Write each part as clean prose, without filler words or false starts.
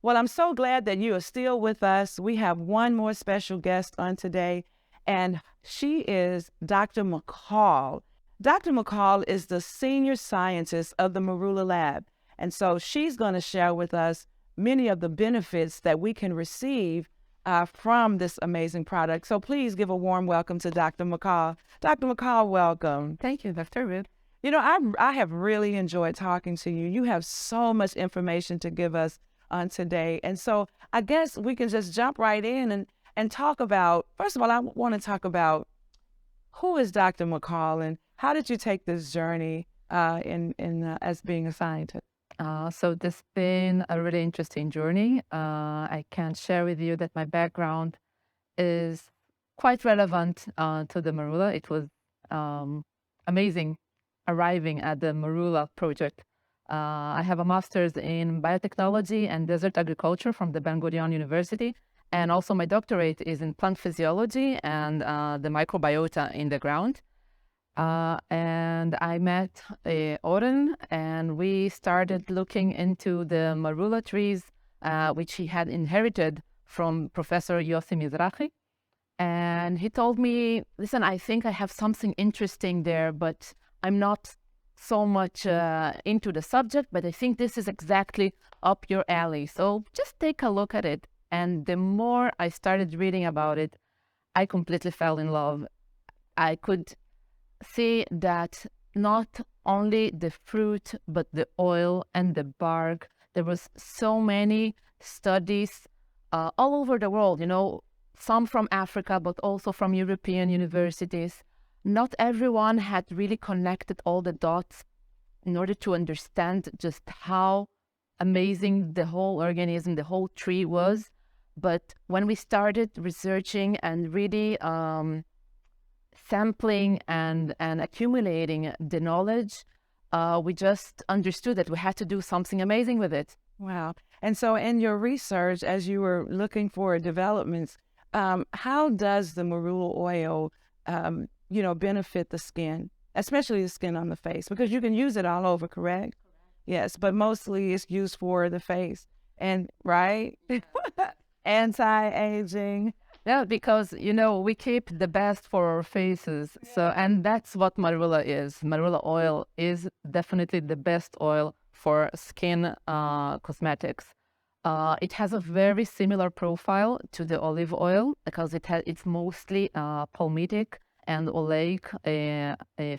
Well, I'm so glad that you are still with us. We have one more special guest on today, and she is Dr. Michal. Dr. Michal is the senior scientist of the Marula Lab, and so she's going to share with us many of the benefits that we can receive from this amazing product. So please give a warm welcome to Dr. Michal. Dr. Michal, welcome. Thank you, Dr. Ruth. You know, I have really enjoyed talking to you. You have so much information to give us on today. And so I guess we can just jump right in and talk about, first of all, I want to talk about who is Dr. Michal and how did you take this journey as being a scientist? So this has been a really interesting journey. I can share with you that my background is quite relevant to the Marula. It was amazing arriving at the Marula project. I have a master's in biotechnology and desert agriculture from the Ben Gurion University. And also my doctorate is in plant physiology and the microbiota in the ground. And I met Oren, and we started looking into the Marula trees, which he had inherited from Professor Yossi Mizrahi. And he told me, listen, I think I have something interesting there, but I'm not so much into the subject, but I think this is exactly up your alley. So just take a look at it. And the more I started reading about it, I completely fell in love. I could see that not only the fruit, but the oil and the bark, there was so many studies all over the world, some from Africa, but also from European universities. Not everyone had really connected all the dots in order to understand just how amazing the whole organism, the whole tree was. But when we started researching and really sampling and accumulating the knowledge, we just understood that we had to do something amazing with it. Wow. And so in your research, as you were looking for developments, how does the marula oil benefit the skin, especially the skin on the face? Because you can use it all over, correct? Yes, but mostly it's used for the face. And, right? Anti-aging. Yeah, because, we keep the best for our faces. So, and that's what Marula is. Marula oil is definitely the best oil for skin cosmetics. It has a very similar profile to the olive oil because it's mostly palmitic and oleic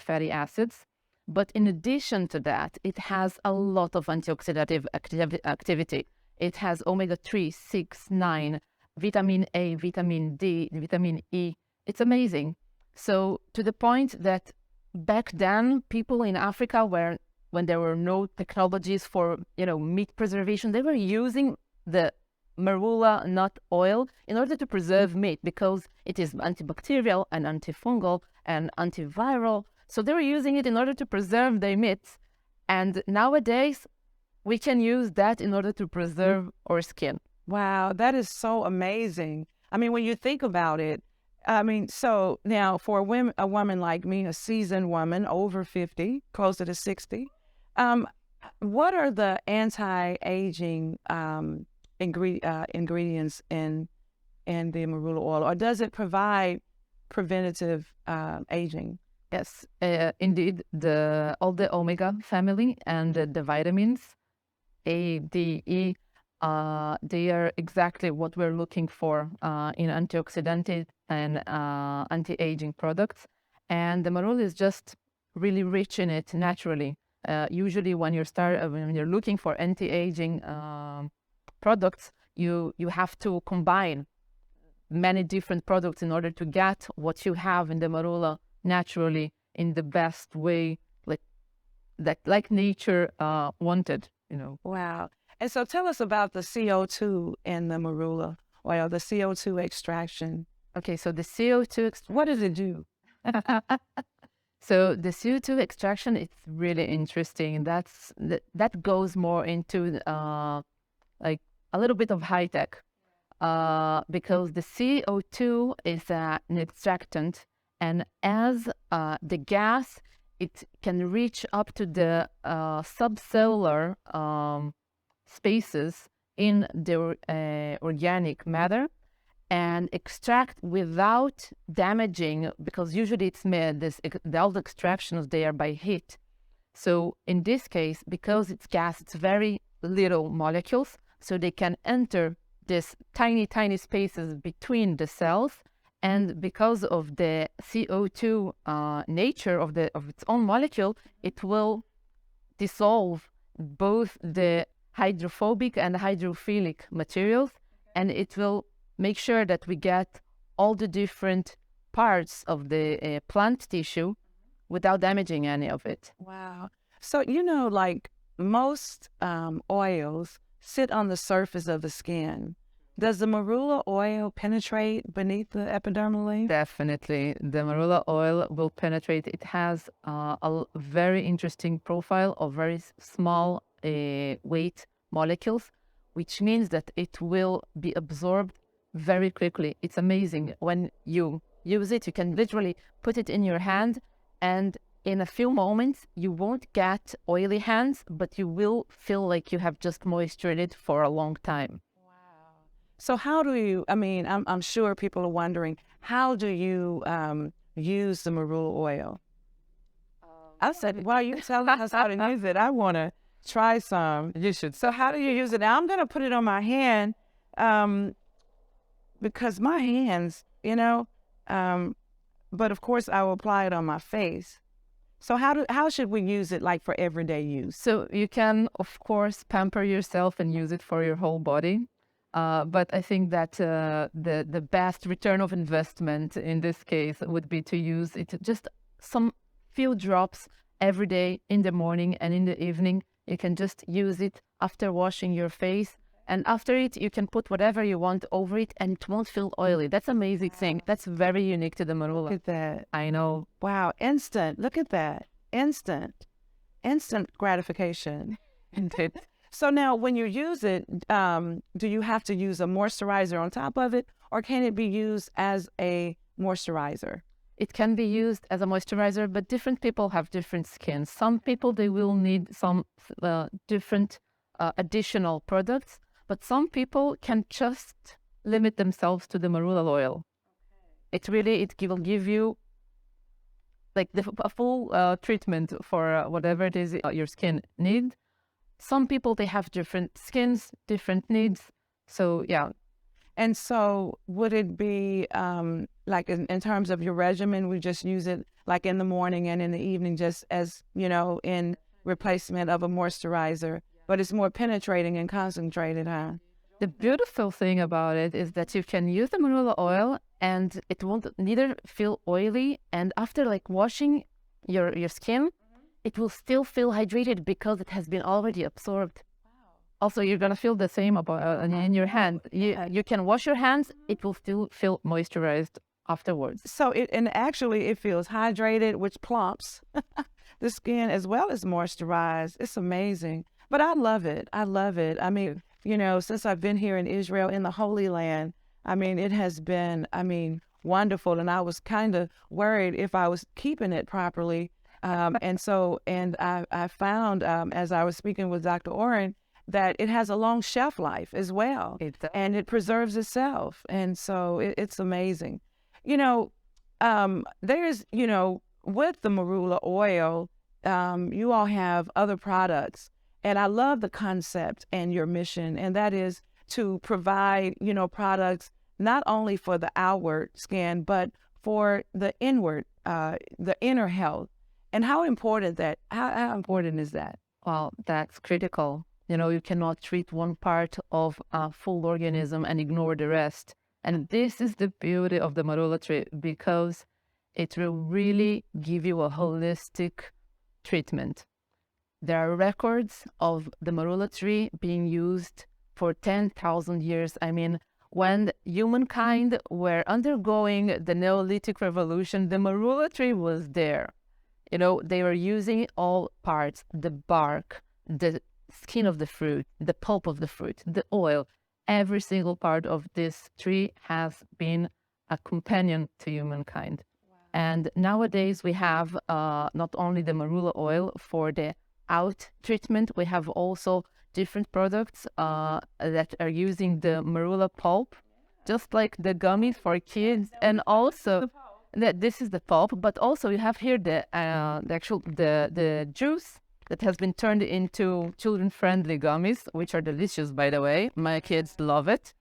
fatty acids. But in addition to that, it has a lot of antioxidative activity. It has omega-3, 6, 9, vitamin A, vitamin D, vitamin E. It's amazing. So to the point that back then, people in Africa when there were no technologies for, meat preservation, they were using the marula nut oil in order to preserve meat because it is antibacterial and antifungal and antiviral. So they were using it in order to preserve their meats. And nowadays, we can use that in order to preserve our skin. Wow, that is so amazing. I mean, when you think about it, so now for a woman like me, a seasoned woman, over 50, closer to 60, what are the anti-aging ingredients in the marula oil, or does it provide preventative aging? Yes, indeed, all the omega family and the vitamins A, D, E, they are exactly what we're looking for in antioxidant and anti-aging products. And the marula is just really rich in it naturally. Usually when you're looking for anti-aging products, you have to combine many different products in order to get what you have in the marula naturally in the best way, like nature wanted, Wow. And so tell us about the CO2 in the marula oil, the CO2 extraction. Okay, so the CO2 What does it do? so the CO2 extraction, it's really interesting. That goes more into like a little bit of high tech, because the CO2 is an extractant, and as the gas, it can reach up to the subcellular spaces in the organic matter and extract without damaging, because usually it's made all the extractions they are by heat. So in this case, because it's gas, it's very little molecules, so they can enter these tiny spaces between the cells. And because of the CO2 nature of its own molecule, it will dissolve both the hydrophobic and hydrophilic materials, and it will make sure that we get all the different parts of the plant tissue without damaging any of it. Wow. So, like most oils sit on the surface of the skin. Does the marula oil penetrate beneath the epidermal layer? Definitely. The marula oil will penetrate. It has a very interesting profile of very small weight molecules, which means that it will be absorbed very quickly. It's amazing. When you use it, you can literally put it in your hand, and in a few moments, you won't get oily hands, but you will feel like you have just moisturized it for a long time. So how do you, I'm sure people are wondering, how do you use the marula oil? I said, while you telling us how to use it, I want to try some. You should. So how do you use it? Now I'm going to put it on my hand because my hands, but of course I will apply it on my face. So how should we use it like for everyday use? So you can, of course, pamper yourself and use it for your whole body. But I think that the best return of investment in this case would be to use it just some few drops every day in the morning and in the evening. You can just use it after washing your face. And after it, you can put whatever you want over it and it won't feel oily. That's an amazing thing. That's very unique to the marula. Look at that. I know. Wow. Instant. Look at that. Instant gratification. So now when you use it, do you have to use a moisturizer on top of it, or can it be used as a moisturizer? It can be used as a moisturizer, but different people have different skins. Some people, they will need some different additional products, but some people can just limit themselves to the marula oil. It will give you like a full treatment for whatever it is your skin needs. Some people, they have different skins, different needs. So, yeah. And so would it be like in terms of your regimen, we just use it like in the morning and in the evening, just as, in replacement of a moisturizer, but it's more penetrating and concentrated, huh? The beautiful thing about it is that you can use the marula oil and it won't neither feel oily. And after like washing your skin, it will still feel hydrated because it has been already absorbed. Wow. Also, you're going to feel the same about in your hand. You can wash your hands. It will still feel moisturized afterwards. So it feels hydrated, which plumps the skin as well as moisturized. It's amazing. But I love it. I love it. I mean, since I've been here in Israel, in the Holy Land, it has been, wonderful. And I was kind of worried if I was keeping it properly. And I found, as I was speaking with Dr. Oren, that it has a long shelf life as well. And it preserves itself. And so it's amazing. There's, with the marula oil, you all have other products. And I love the concept and your mission, and that is to provide, products not only for the outward skin, but for the inward, the inner health. And how important is that? Well, that's critical. You cannot treat one part of a full organism and ignore the rest. And this is the beauty of the marula tree, because it will really give you a holistic treatment. There are records of the marula tree being used for 10,000 years. when humankind were undergoing the Neolithic revolution, the Marula tree was there. They were using all parts, the bark, the skin of the fruit, the pulp of the fruit, the oil. Every single part of this tree has been a companion to humankind. And nowadays we have not only the marula oil for the out treatment, we have also different products that are using the marula pulp, just like the gummies for kids, and also that this is the pulp, but also you have here the actual the juice that has been turned into children-friendly gummies, which are delicious, by the way. My kids love it.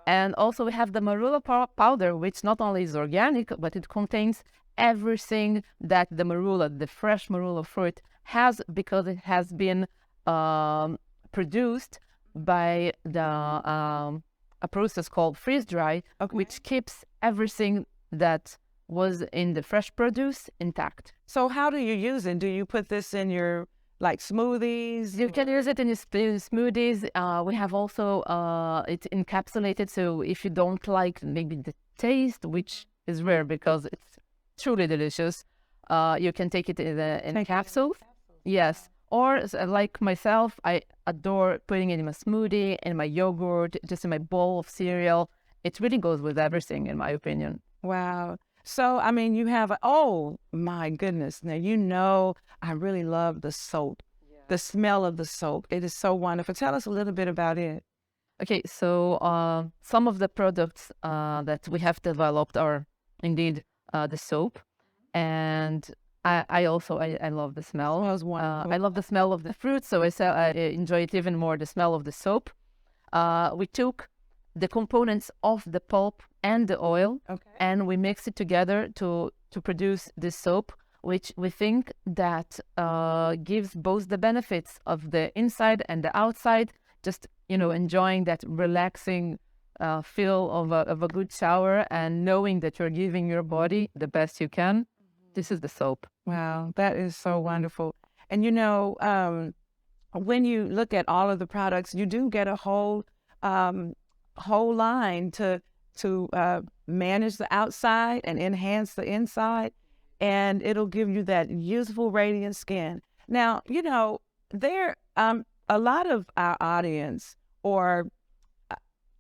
And also we have the marula powder, which not only is organic, but it contains everything that the marula, the fresh marula fruit, has, because it has been produced by a process called freeze dry, which keeps everything that was in the fresh produce intact. So how do you use it? Do you put this in your smoothies? You can use it in your smoothies. We have also it encapsulated, so if you don't like maybe the taste, which is rare because it's truly delicious, you can take it in capsules. Yes. Or like myself, I adore putting it in my smoothie, in my yogurt, just in my bowl of cereal. It really goes with everything, in my opinion. Wow. So, I mean, you have, oh my goodness. Now, I really love the soap, the smell of the soap. It is so wonderful. Tell us a little bit about it. Okay, so some of the products that we have developed are indeed the soap. And I also love the smell. It smells wonderful. I love the smell of the fruit, so I enjoy it even more, the smell of the soap. We took the components of the pulp and the oil, and we mix it together to produce this soap, which we think that gives both the benefits of the inside and the outside, just enjoying that relaxing feel of a good shower and knowing that you're giving your body the best you can. This is the soap. Wow, that is so wonderful. And when you look at all of the products, you do get a whole line to manage the outside and enhance the inside, and it'll give you that youthful, radiant skin. Now, there a lot of our audience, or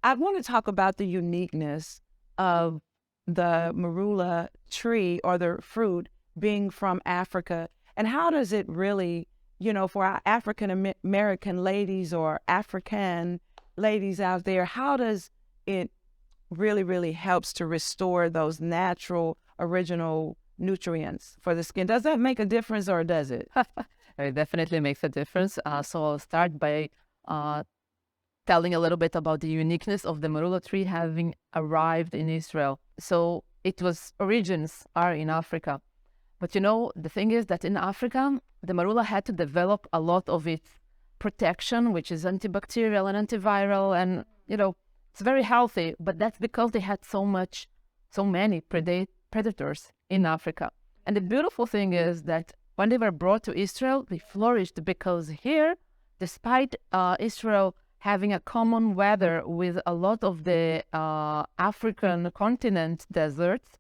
I want to talk about the uniqueness of the marula tree or the fruit being from Africa, and how does it really, for our African American ladies or African ladies out there, how does it really helps to restore those natural, original nutrients for the skin? Does that make a difference, or does it? It definitely makes a difference. So I'll start by telling a little bit about the uniqueness of the marula tree having arrived in Israel. So origins are in Africa. But the thing is that in Africa, the marula had to develop a lot of its protection, which is antibacterial and antiviral, and it's very healthy, but that's because they had so many predators in Africa. And the beautiful thing is that when they were brought to Israel, they flourished, because here, despite Israel having a common weather with a lot of the African continent deserts,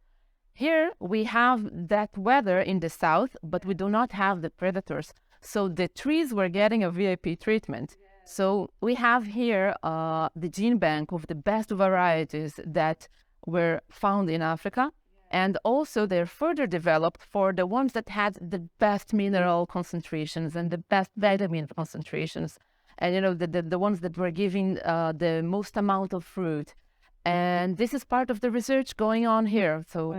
here we have that weather in the south, but we do not have the predators. So the trees were getting a VIP treatment. So we have here the gene bank of the best varieties that were found in Africa. And also they're further developed for the ones that had the best mineral concentrations and the best vitamin concentrations. And the ones that were giving the most amount of fruit. And this is part of the research going on here. So,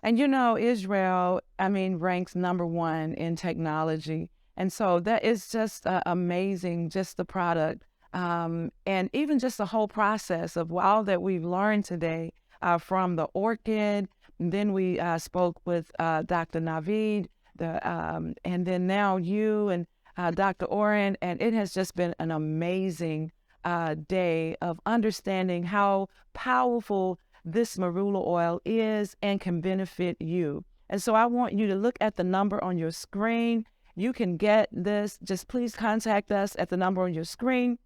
and Israel, ranks #1 in technology. And so that is just amazing, just the product. And even just the whole process of all that we've learned today from the orchid. And then we spoke with Dr. Navid, and then now you and Dr. Oren, and it has just been an amazing day of understanding how powerful this marula oil is and can benefit you. And so I want you to look at the number on your screen. You can get this. Just please contact us at the number on your screen.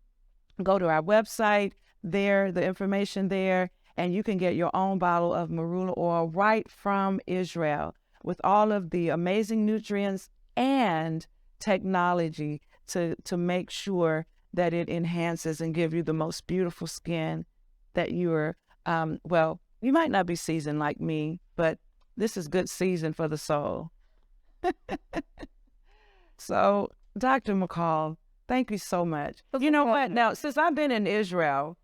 Go to our website, there, the information there, and you can get your own bottle of Marula oil right from Israel with all of the amazing nutrients and technology to make sure that it enhances and give you the most beautiful skin that you're, well, you might not be seasoned like me, but this is good season for the soul. So, Dr. McCall, thank you so much. You know what? Now, since I've been in Israel,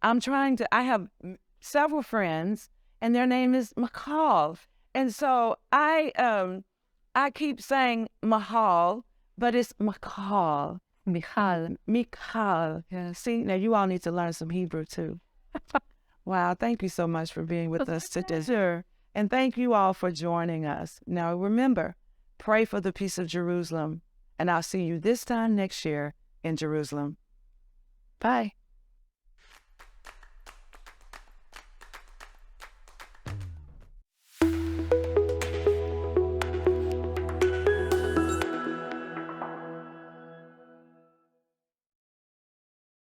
I have several friends, and their name is Michal. And so I keep saying Mahal, but it's Michal. Michal. Michal. Yeah. See, now you all need to learn some Hebrew too. Wow, thank you so much for being with us today. Sure. And thank you all for joining us. Now remember, pray for the peace of Jerusalem, and I'll see you this time next year in Jerusalem. Bye.